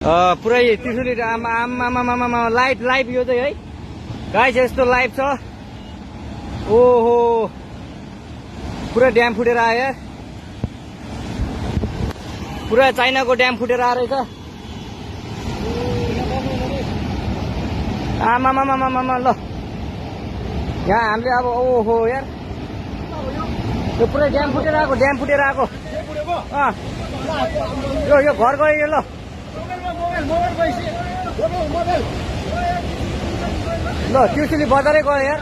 पुरै त्रिशुली आमा लाइभ यो चाहिँ है गाइस यस्तो लाइभ छ। ओहो पुरा ड्याम फुटेर आयो, पुरा चाइनाको ड्याम फुटेर आएर रहेछ। आमामामामामा ल यहाँ हामीले अब ओहो यार यो पुरै ड्याम फुटेर आएको, यो घर गयो यो। ल ल त्रिशुली बजारै गयो यार।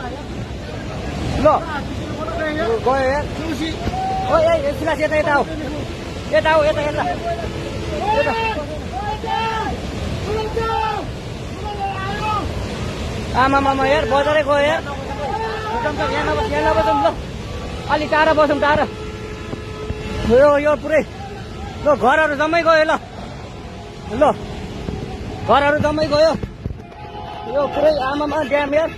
ल गयो यार। ओ ए सिलास यता आऊ, यता आमामामा यार बजारै गयो यार। यहाँ नबसौँ ल, अलि टाढा बसौँ, टाढा। यो पुरै ल घरहरू जम्मै गयो। ल घरहरू जम्मै गयो। यो पुरै आमामा ड्याम यार।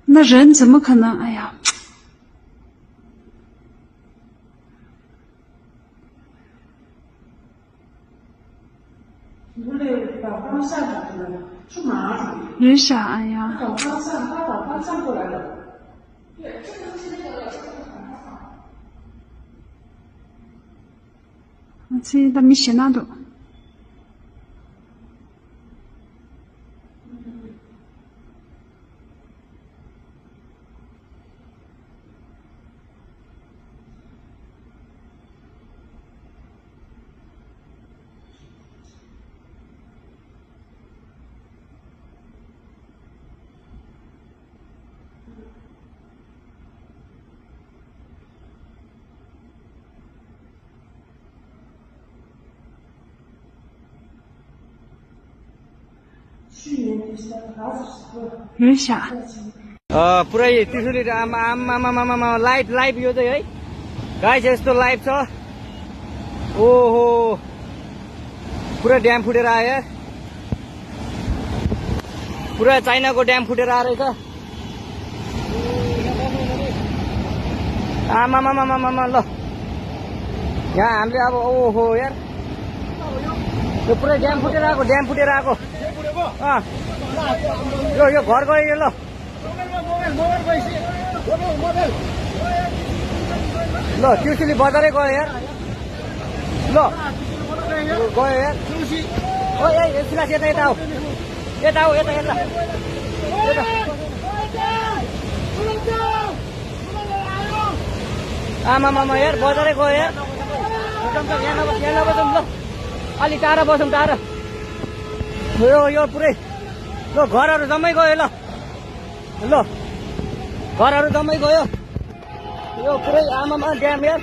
那人怎么可能？哎呀！不得把方向找出来，出马人啥呀？找方向，他找方向过来了。对，这个是那个。我这他没写那多。人啥？पुरै त्रिशुली आमा लाइभ यो चाहिँ है गाइस यस्तो लाइभ छ। ओहो पुरा ड्याम फुटेर आयो, पुरा चाइनाको ड्याम फुटेर आएर रहेछ। आमामामामामा ल यहाँ हामीले अब ओहो यार यो पुरै ड्याम फुटेर आएको। यो घर गयो यो। ल त्रिशुली बजारै गयो यार। ल गयो यार। ओ ए सिलास यता आऊ, आमामामा यार बजारै गयो यार। यहाँ नबसौँ ल, अलि टाढा बसौँ, टाढा। यो पुरै ल घरहरू जम्मै गयो। ल घरहरू जम्मै गयो। यो पुरै आमामा ड्याम यार।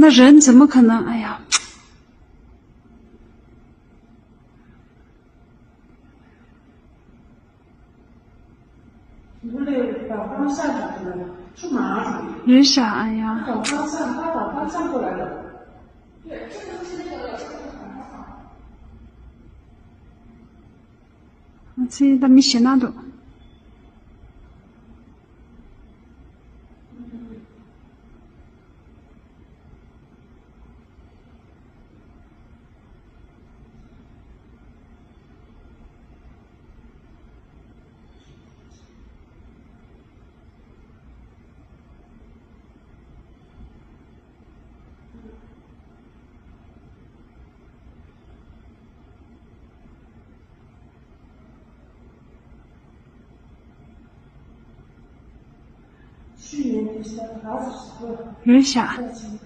那人怎么可能？哎呀，你们得反方向转过来，是马主。人傻呀！反方向，他反方向过来了。对，这个就是那个反方向。这他没写那多。去年底下孩子死了，人傻。在前